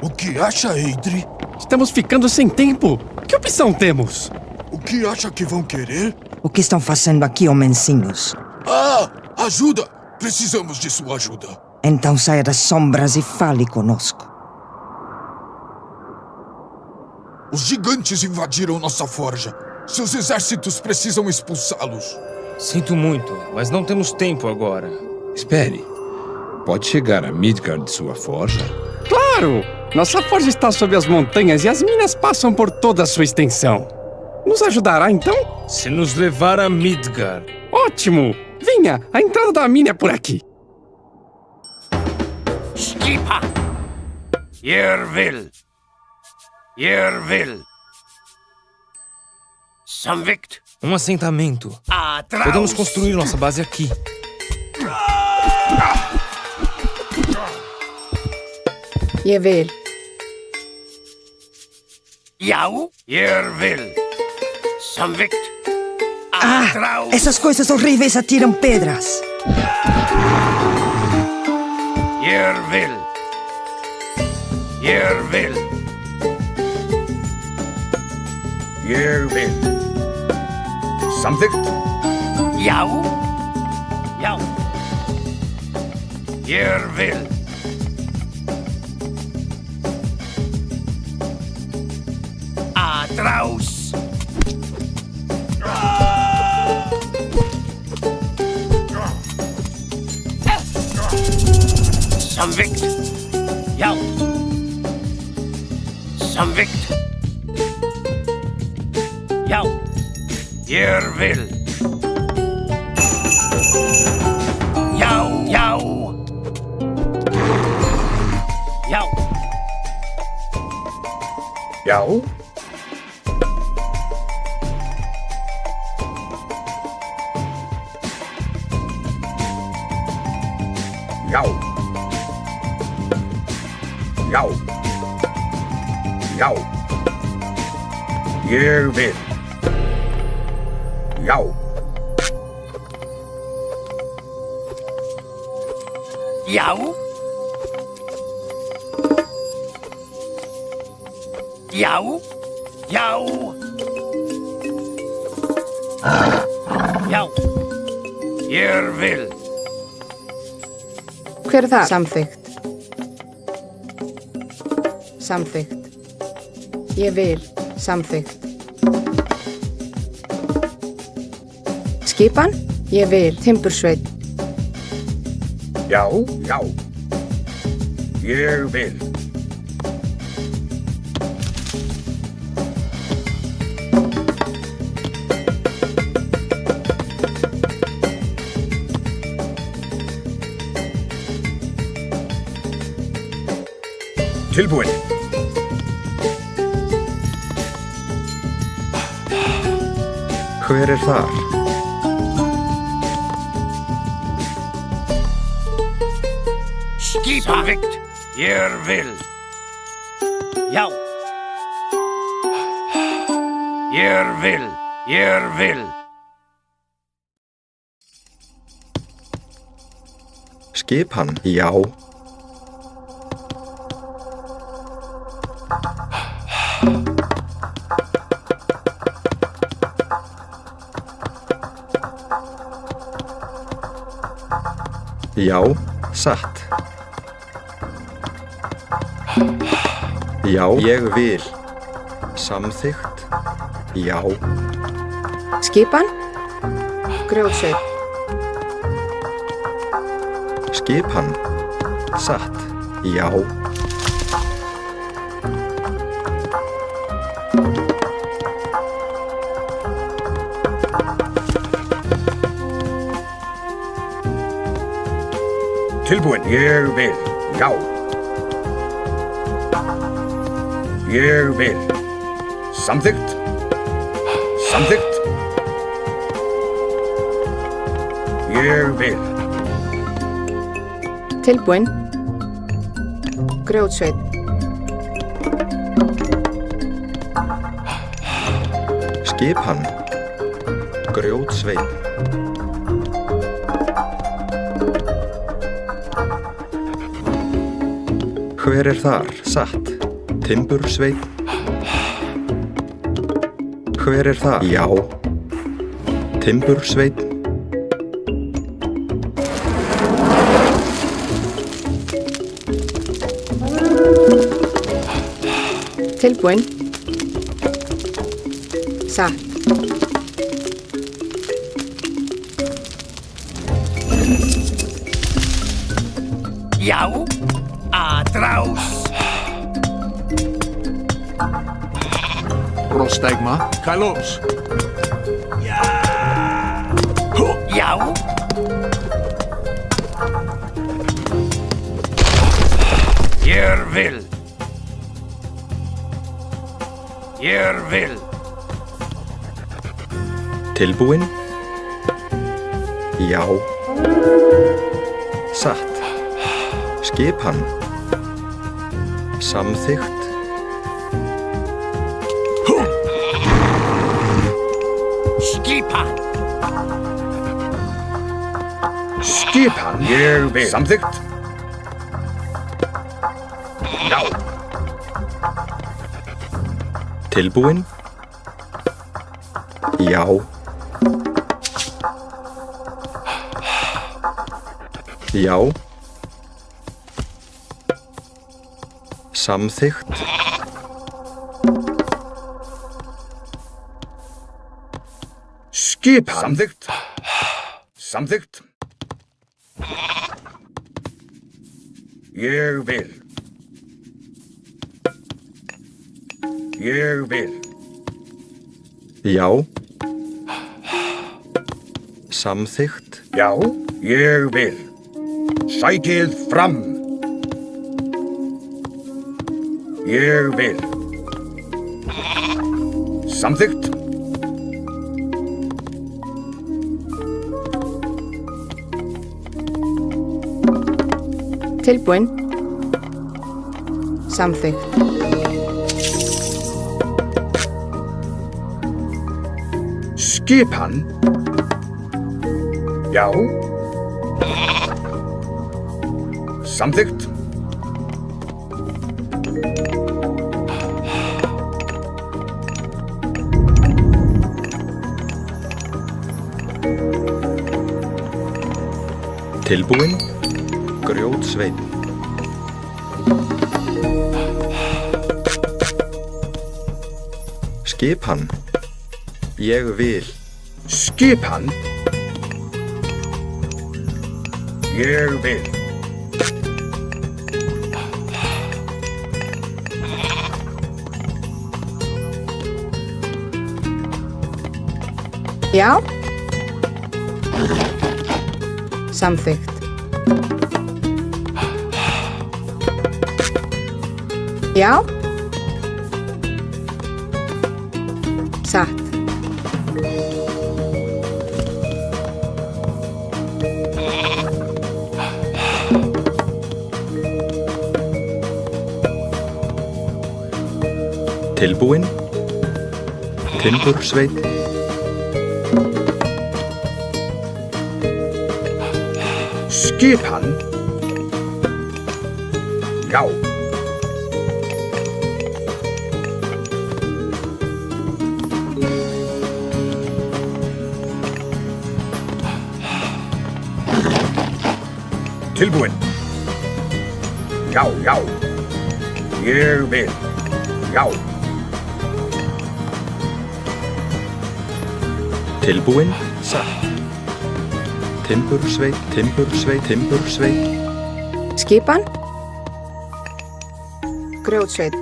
O que acha, Eidri? Estamos ficando sem tempo. Que opção temos? O que acha que vão querer? O que estão fazendo aqui, homenzinhos? Ah! Ajuda! Precisamos de sua ajuda. Então saia das sombras e fale conosco. Os gigantes invadiram nossa forja. Seus exércitos precisam expulsá-los. Sinto muito, mas não temos tempo agora. Espere. Pode chegar a Midgard de sua forja? Claro! Nossa forja está sob as montanhas e as minas passam por toda a sua extensão. Nos ajudará, então? Se nos levar a Midgard. Ótimo! Venha, a entrada da mina é por aqui. Skipa! Yervil! Yervil! Samvikt! Um assentamento. Atraus! Podemos construir nossa base aqui. Yevel. Yau! Yervil! Samvikt! Atraus! Essas coisas horríveis atiram pedras. Yervil! Yervil! Yervil. Samvikt. Yau! Yau! Yervil! Atraus! Samvikt! Yau! Samvikt! Yau! Yervil! Yau! Yau! Yau! Yau. Yau. Yau. Yau. Yervil. Yau. Yau! Yau! Yau! Yau! Yervil! Hver er það? Samþykkt. Samþykkt. Ég vil. Samþykkt. Skipan? Ég vil. Timbursveit. Yau. Yau. Yervil. Tilbúin. Hver er þar? Samvikt! Yervil! Yau! Yervil! Yervil! Skipan, já. Já, satt. Já, ég vil. Samþykkt. Já. Skipan? Grjótsveit. Skipan. Satt. Já. Tilbúin. Yervil. Yau. Yervil. Samþykkt. Samþykkt. Yervil. Tilbúin. Grjótsveit. Skipan. Grjótsveit. Hver er þar? Satt. Timbursveit. Hver er þar? Já. Timbursveit. Tilbúin. Satt. Já, aðrás. Prostegma. Kalos. Já. Ég vil. Tilbúin. Já. Satt. Skipan. Samþykkt. Skipa. Skipan. Ég vil. Samþykkt. Já. Tilbúin. Já. Já. Samþykkt. Skipan. Samþykkt. Samþykkt. Ég vil. Já. Samþykkt. Já, ég vil. Sækið fram. Ég vil. Samþykkt. Tilbúin. Samþykkt. Skipan. Já. Samþykkt. Tilbúin. Grjótsveinn. Skipan. Ég vil. Skipan. Ég vil. Já. Samþykkt. Já. Satt. Tilbúin. Timbursveit. Skipan. Já. Tilbúin. Já, já. Ég vil. Já. Tilbúin. Satt. Timbursveit, timbursveit, timbursveit. Skipan. Grjótsveit.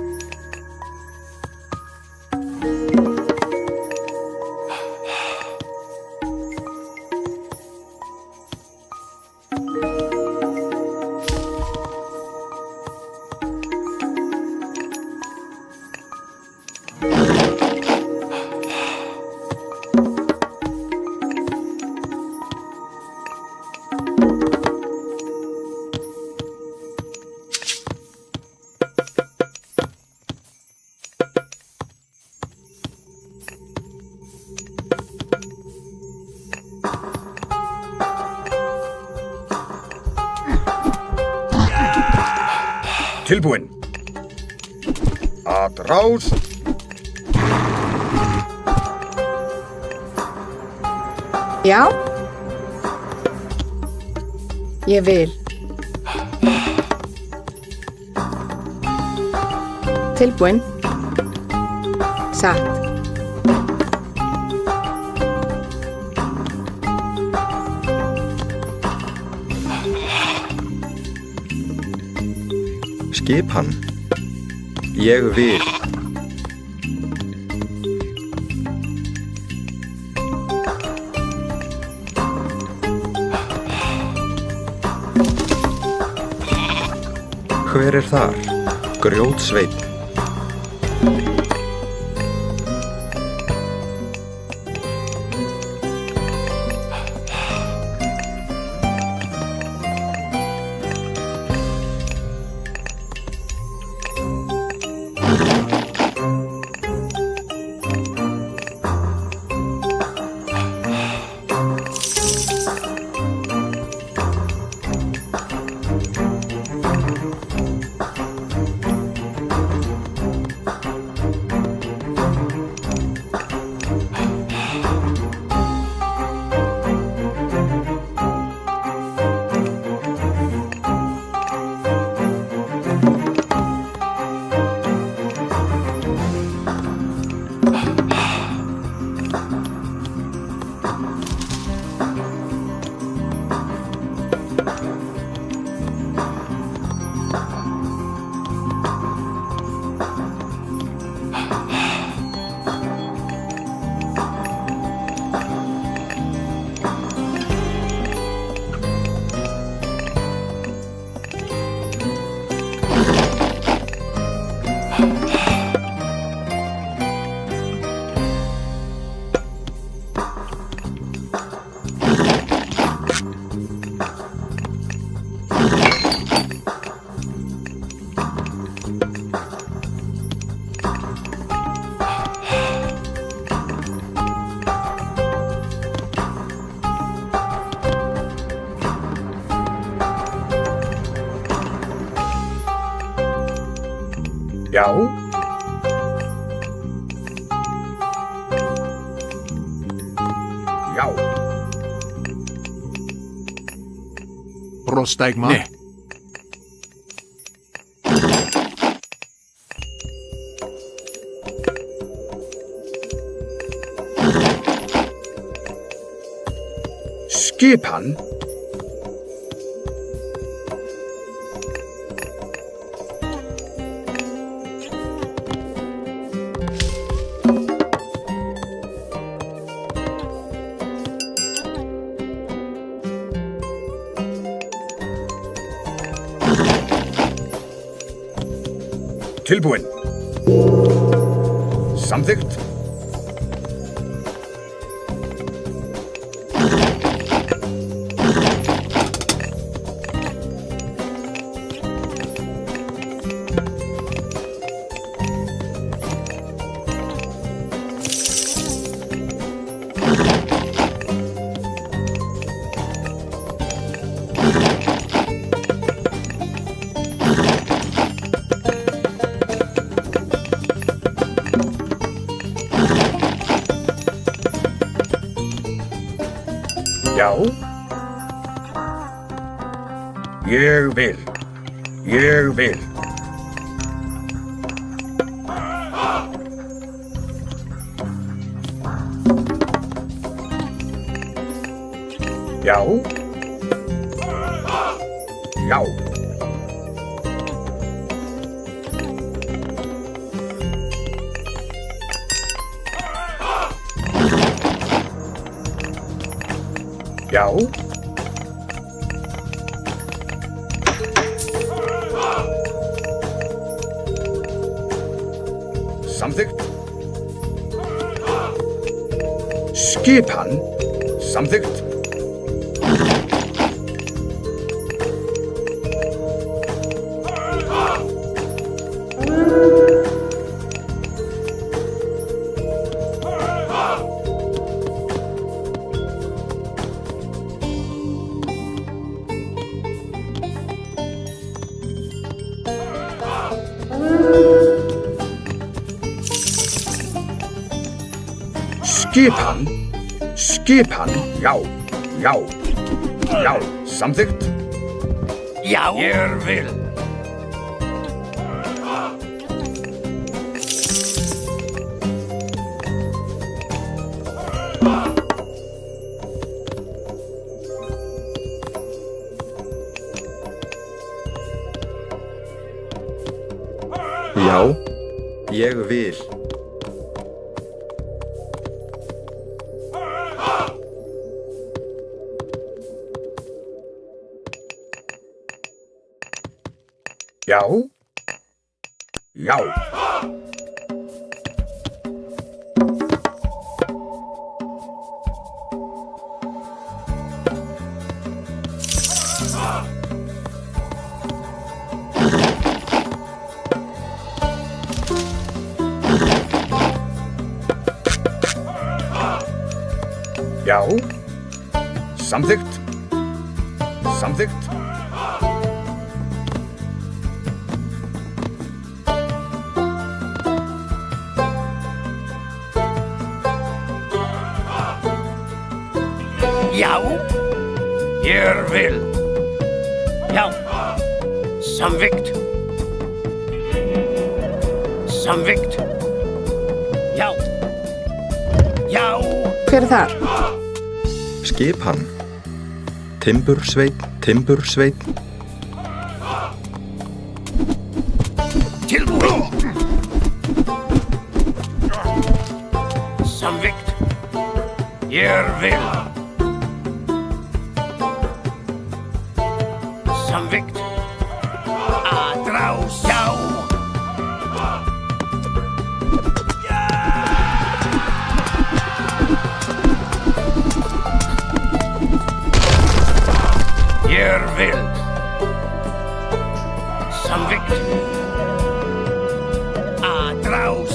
Tilbúinn. Að ráð. Já. Ég vil. Tilbúinn. Satt. Skipan. Ég vil. Hver er þar? Grjótsveinn. Já. Já. Prostægma. Nei. Skipan. Tilbúinn. Samþykkt. Já. Ég vil. Ég vil. Já. Já. Já. Samþykkt. Skipan. Samþykkt. Skipan. Skipan. Já. Já. Já. Samþykkt. Já. Ég vil. Já, ég vil. Já. Já. Já. Samþykkt. Samþykkt. Já. Ég vil. Já. Samþykkt. Samþykkt. Já. Já. Hver er þar? Skipan. Timbursveinn, timbursveinn. Tilbúin. Samþykkt. Ég vil. Samþykkt. Atrás. Já. Ég vil. Samþykkt. Atrás.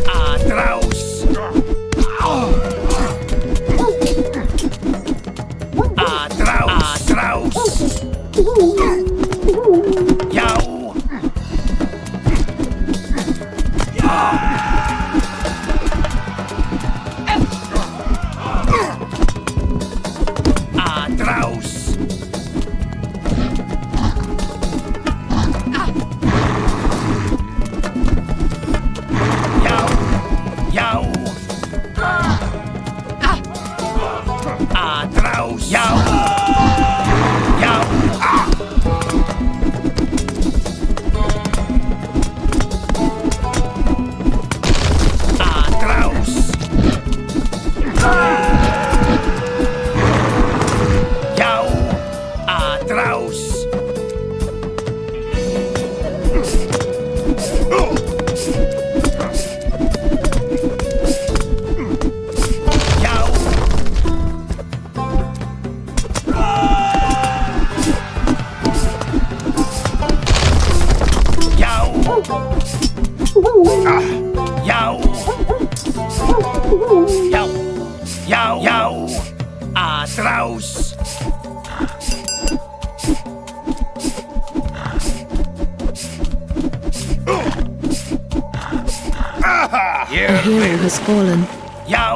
Atrás. Atrás. Atrás. Já. Atrás. Já. Já. Atrás. Já. Já. Atrás. Já. Atrás. Já. Já. Já. Já. Já. Já. Atrás. Ég vil. has fallen. Já.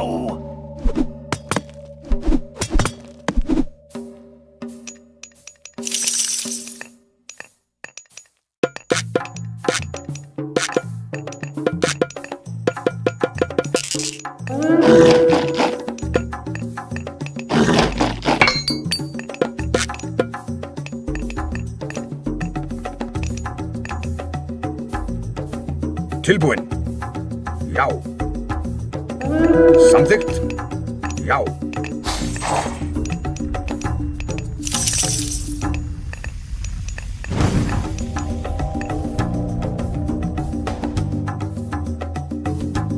Tilbúin. Já. Samþykkt. Já.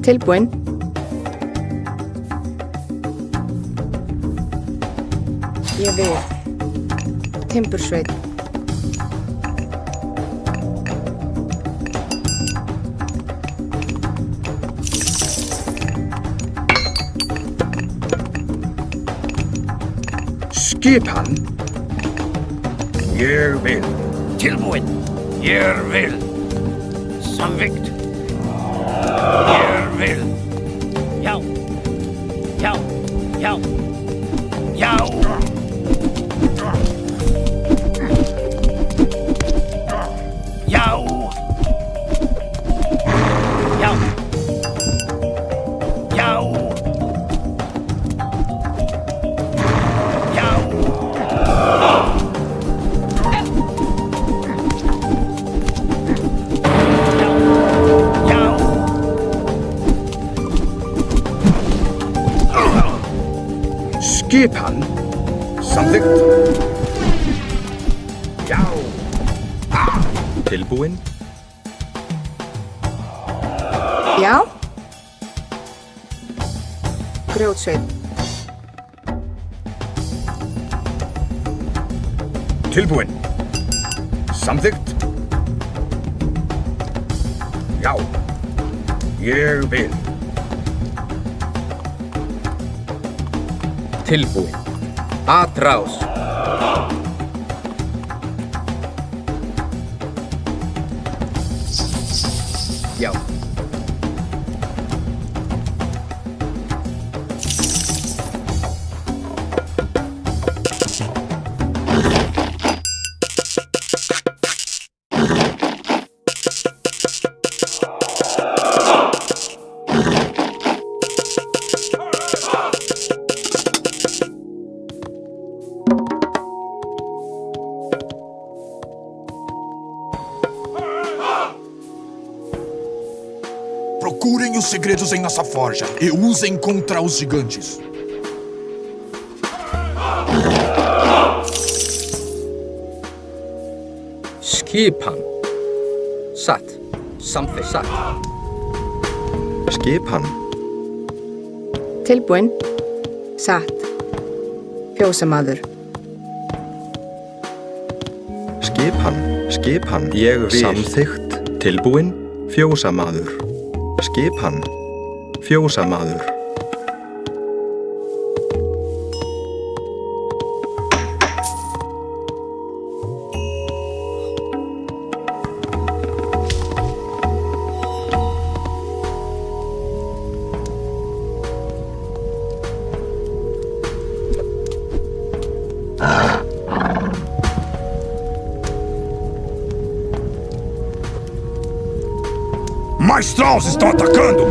Tilbúin. Ég vil. Timbursveinn. Skipan. Ég vil. Tilbúin. Ég vil. Samþykkt. Ég vil. Já. Já. Já. Já. Já. Já. Já. Já. Já. Skipan. Samþykkt. Já. Tilbúin. Já. Grjótsveit. Tilbúin. Samþykkt. Já. Ég vil. Tilbúin. Atrás. Já. Procurem os segredos em nossa forja e usem contra os gigantes. Skipan. Satt. Samþykkt. Satt. Skipan. Tilbúin. Satt. Fjósamaður. Skipan. Skipan. Ég vil. Samþykkt. Tilbúin. Fjósamaður. Skipan. Fjósamaður. Mais Trolls estão atacando!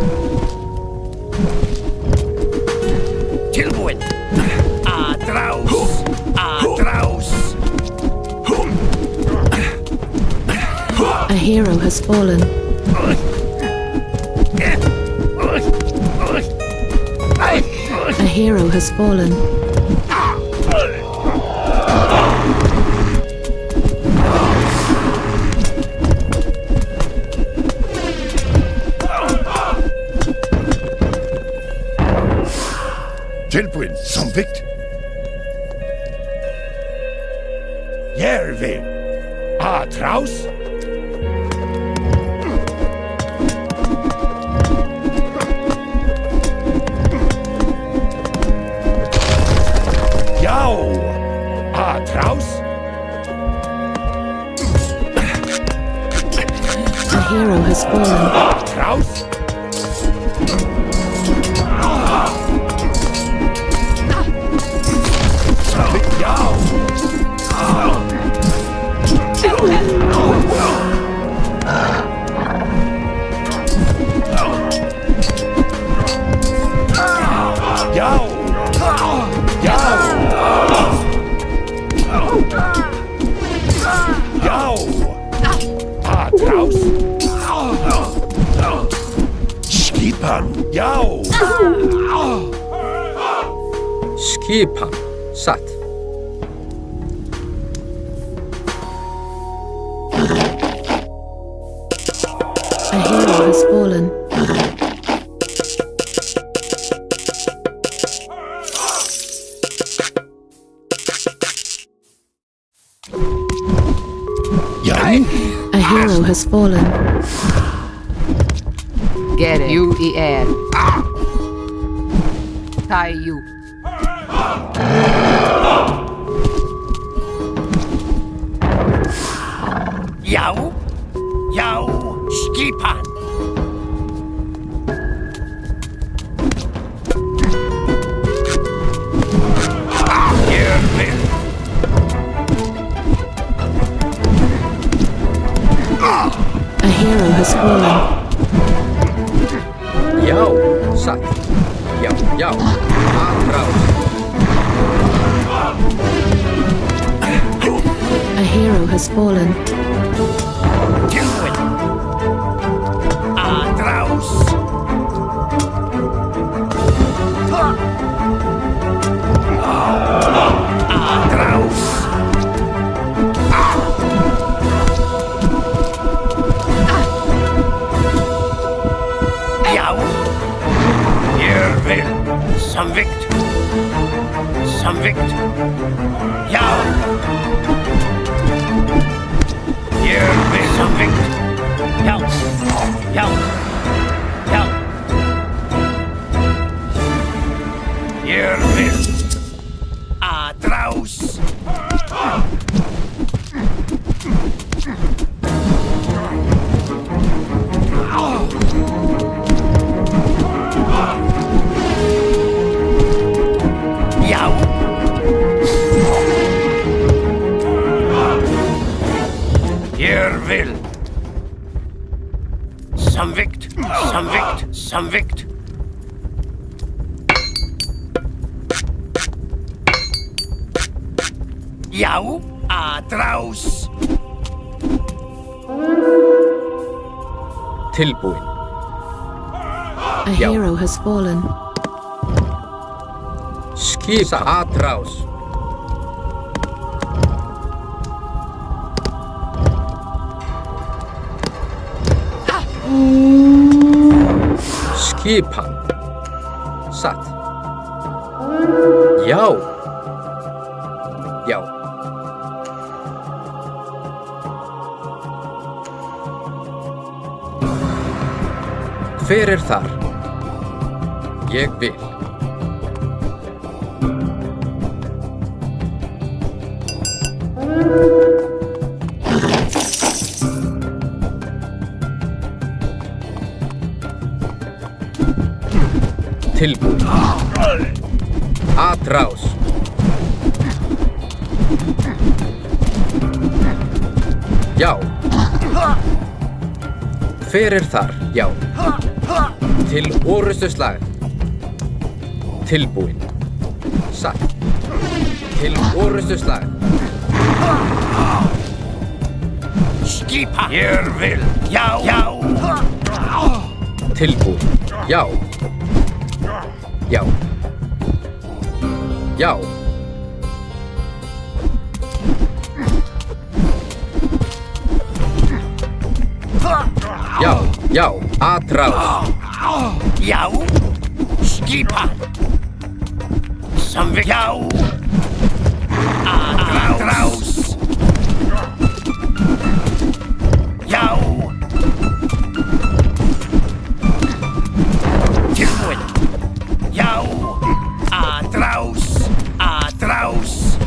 Tilbúin. Atrás. Atrás. A hero has fallen. A hero has fallen. Tilbúin. Samþykkt. Ég vil. Atrás. Já. Atrás. A hero has fallen. Atrás. Skipan. Satt. A hero has fallen. A hero has fallen. Get it. You er. Tai you. Já. Já, skipan. Ég vil. A hero has fallen. Já, satt. Já, já. Atrás. A hero has fallen. Tilbúin. Atrás. Atrás. Já. Ég vil. Samvikt. Samvikt. Já. Ég vil samvikt. Já. Já. Já. Ég vil. Atrás. Já. Ég vil. Samvikt, samvikt, samvikt. Já, atrás. Tilbúin. A hero has fallen. Skipa. Atrás. Skipan. Satt. Já. Já. Hver er þar? Ég vil. Tilbúin. Atrás. Já. Hver er þar? Já. Til orustu slag. Tilbúin. Satt. Til orustu slag. Skipa. Ég vil. Já. Já. Tilbúin. Já. Já. Já. Já. Já. Atrás. Já. Skipa. Samvikt. Já. Atrás. Já. Tilbúin. Já. Atrás. Atrás.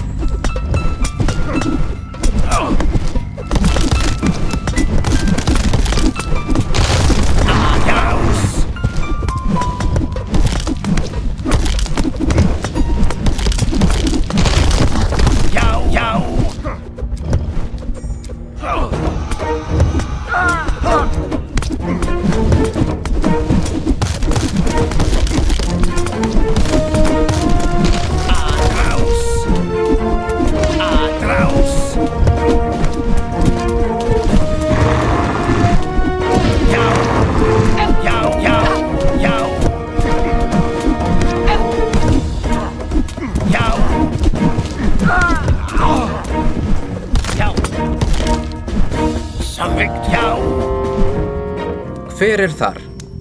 Hver er þar?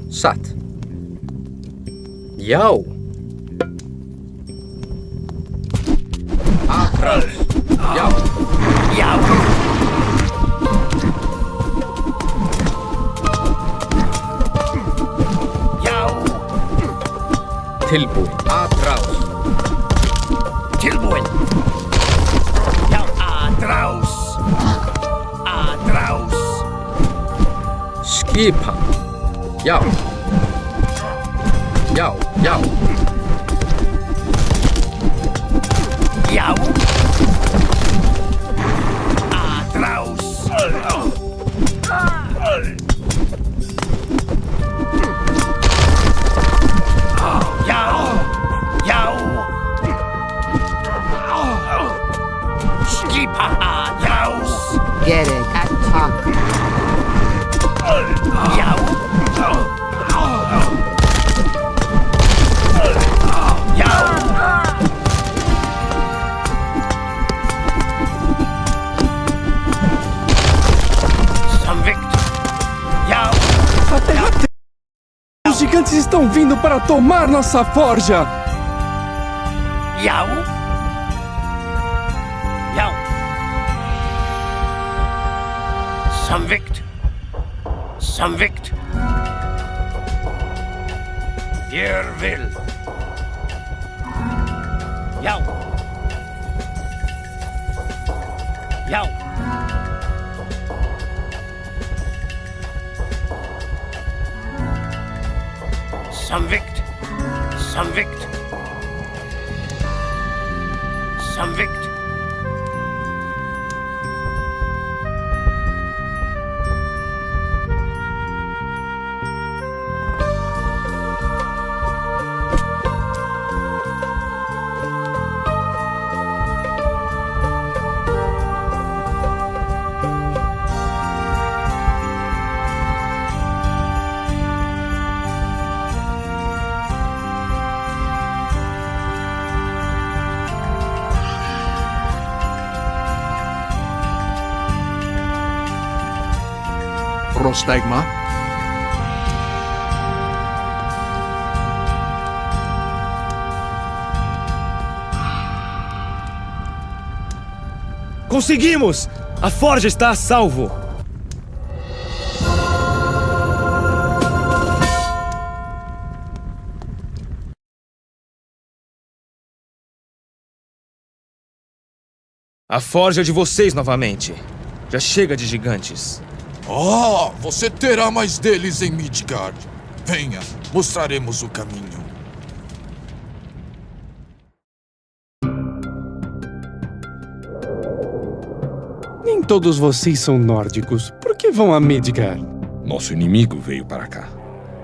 Satt. Já. Atrás. Já. Já. Já. Tilbúin. Atrás. Tilbúin. Já, atrás. Atrás. Skipa. Yao. Yao, yao. Yao. Atraus. Yao. Yao. Skipa atraus. Get it. Attack. Yao. Yao. Convict. Yao. A terra Os gigantes estão vindo para tomar nossa forja! Yao. Yao. Convict. Convict. Your will. Yao. Yao. Convict. Convict. Convict. Prostegma. Conseguimos! A forja está a salvo! A forja é de vocês novamente. Já chega de gigantes. Ah, você terá mais deles em Midgard. Venha, mostraremos o caminho. Nem todos vocês são nórdicos. Por que vão a Midgard? Nosso inimigo veio para cá.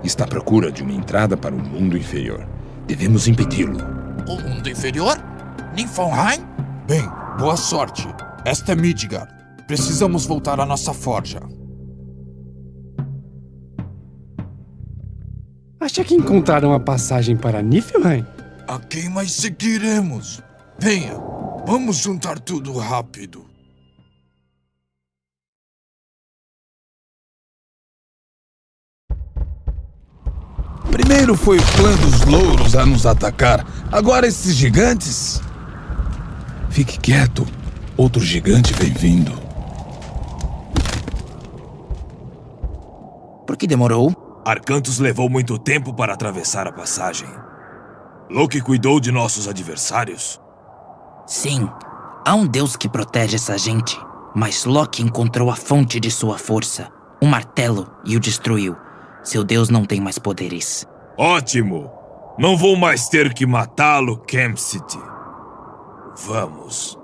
Está à procura de uma entrada para o mundo inferior. Devemos impedi-lo. O mundo inferior? Niflheim? Bem, boa sorte. Esta é Midgard. Precisamos voltar à nossa forja. Acha que encontraram a passagem para Niflheim? A quem mais seguiremos? Venha, vamos juntar tudo rápido. Primeiro foi o clã dos louros a nos atacar. Agora esses gigantes. Fique quieto. Outro gigante vem vindo. Por que demorou? Arcantus levou muito tempo para atravessar a passagem. Loki cuidou de nossos adversários. Sim, há um deus que protege essa gente. Mas Loki encontrou a fonte de sua força, um martelo, e o destruiu. Seu deus não tem mais poderes. Ótimo! Não vou mais ter que matá-lo, Kempcity. Vamos.